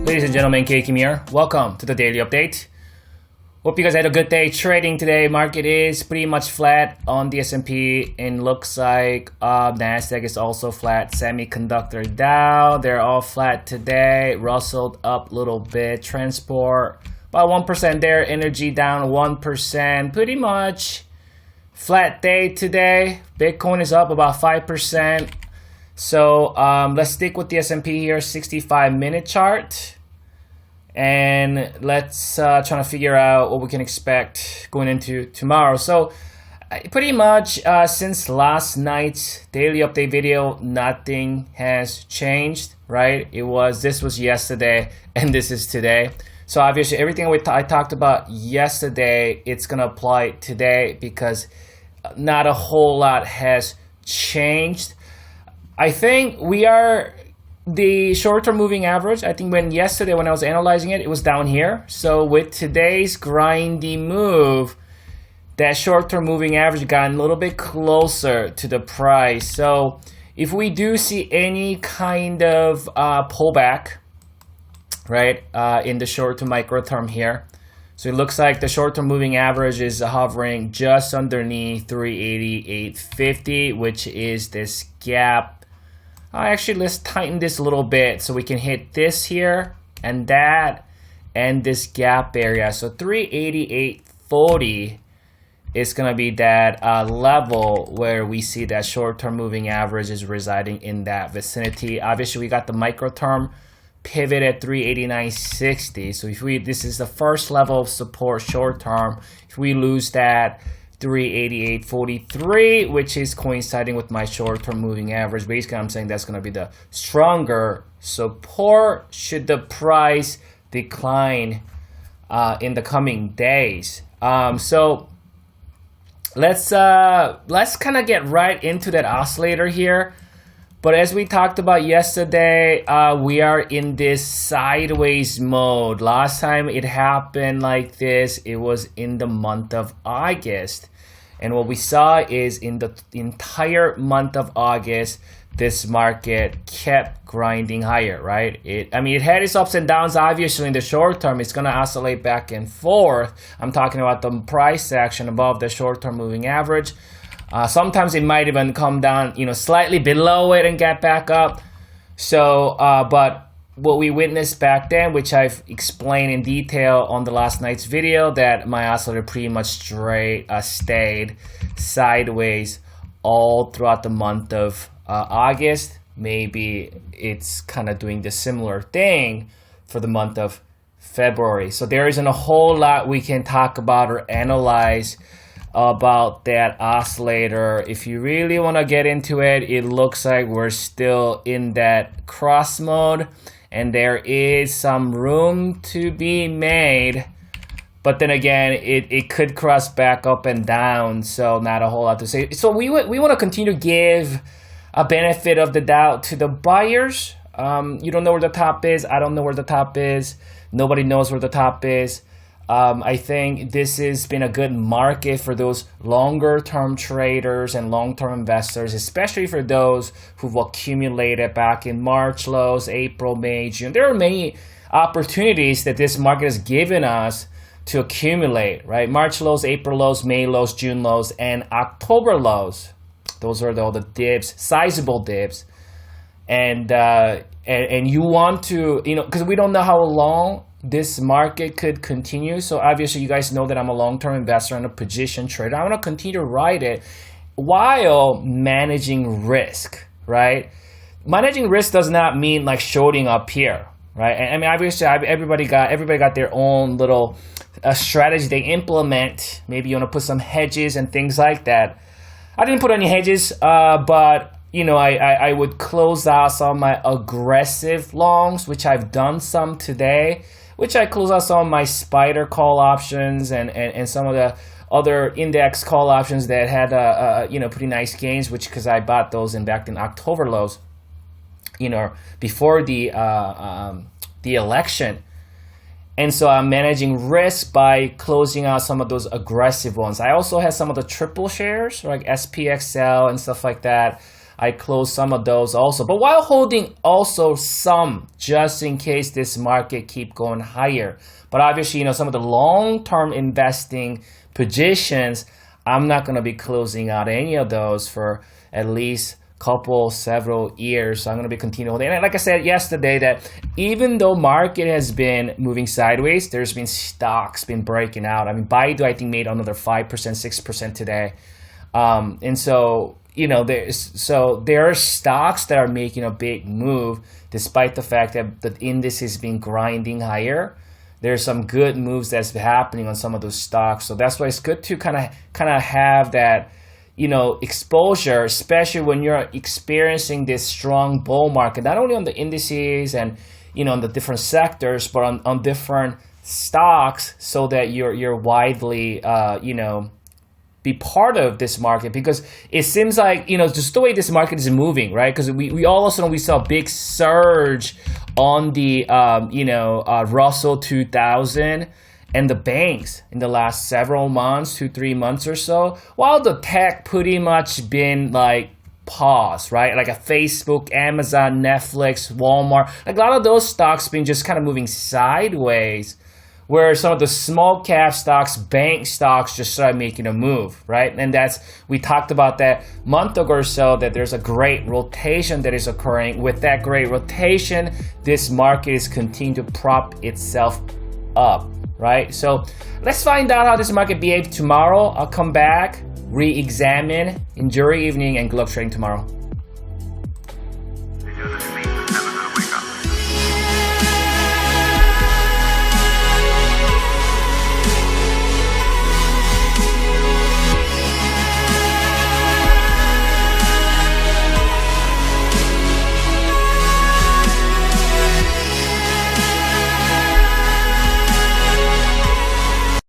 Ladies and gentlemen, Kim here. Welcome to the daily update. Hope you guys had a good day trading today. Market is pretty much flat on the S&P and looks like Nasdaq is also flat. Semiconductor Dow, they're all flat today. Russell up a little bit. Transport about 1% there. Energy down 1%. Pretty much flat day today. Bitcoin is up about 5%. So let's stick with the S&P here, 65-minute chart. And let's try to figure out what we can expect going into tomorrow. So pretty much since last night's daily update video, nothing has changed, right? This was yesterday and this is today. So obviously everything I talked about yesterday, it's going to apply today because not a whole lot has changed. I think the short-term moving average, I think yesterday when I was analyzing it, it was down here. So with today's grindy move, that short-term moving average got a little bit closer to the price. So if we do see any kind of pullback, right, in the short to micro term here, so it looks like the short-term moving average is hovering just underneath 388.50, which is this gap. Actually, let's tighten this a little bit so we can hit this here and that and this gap area. So 388.40 is going to be that level where we see that short-term moving average is residing in that vicinity. Obviously, we got the micro-term pivot at 389.60. So this is the first level of support short-term. If we lose that 388.43, which is coinciding with my short-term moving average. Basically, I'm saying that's going to be the stronger support should the price decline in the coming days. So let's kind of get right into that oscillator here. But as we talked about yesterday, we are in this sideways mode. Last time it happened like this, it was in the month of August. And what we saw is in the entire month of August, this market kept grinding higher, right? It had its ups and downs. Obviously, in the short term, it's going to oscillate back and forth. I'm talking about the price action above the short-term moving average. Sometimes it might even come down, slightly below it and get back up. So, but what we witnessed back then, which I've explained in detail on the last night's video, that my oscillator pretty much stayed sideways all throughout the month of August. Maybe it's kind of doing the similar thing for the month of February. So there isn't a whole lot we can talk about or analyze about that oscillator. If you really want to get into it, it looks like we're still in that cross mode and there is some room to be made, but then again it could cross back up and down, so not a whole lot to say. So we want to continue to give a benefit of the doubt to the buyers. You don't know where the top is. I don't know where the top is. Nobody knows where the top is. I think this has been a good market for those longer-term traders and long-term investors, especially for those who've accumulated back in March lows, April, May, June. There are many opportunities that this market has given us to accumulate, right? March lows, April lows, May lows, June lows, and October lows. Those are all the dips, sizable dips. And you want to, because we don't know how long this market could continue. So obviously you guys know that I'm a long-term investor and a position trader. I want to continue to ride it while managing risk, right? Managing risk does not mean like shorting up here, right? And obviously everybody got their own little strategy they implement. Maybe you want to put some hedges and things like that. I didn't put any hedges, but I would close out some of my aggressive longs, which I've done some today, which I close out some of my spider call options and some of the other index call options that had pretty nice gains, which because I bought those back in October lows, before the election. And so I'm managing risk by closing out some of those aggressive ones. I also have some of the triple shares, like SPXL and stuff like that. I closed some of those also, but while holding also some just in case this market keep going higher. But obviously, some of the long-term investing positions, I'm not going to be closing out any of those for at least several years. So I'm going to be continuing holding. And like I said yesterday, that even though market has been moving sideways, there's been stocks been breaking out. I mean, Baidu, I think, made another 5%, 6% today. And so, there are stocks that are making a big move despite the fact that the index has been grinding higher. There's some good moves that's happening on some of those stocks. So that's why it's good to kind of have that, exposure, especially when you're experiencing this strong bull market, not only on the indices and, on the different sectors, but on different stocks, so that you're widely, be part of this market, because it seems like, just the way this market is moving, right? Because we all of a sudden we saw a big surge on the, Russell 2000 and the banks in the last several months, 2-3 months or so, while the tech pretty much been like paused, right? Like a Facebook, Amazon, Netflix, Walmart, like a lot of those stocks been just kind of moving sideways, where some of the small cap stocks, bank stocks just started making a move, right? And we talked about that a month ago or so, that there's a great rotation that is occurring. With that great rotation, this market is continuing to prop itself up, right? So let's find out how this market behaves tomorrow. I'll come back, re-examine. Enjoy your evening, and good luck trading tomorrow.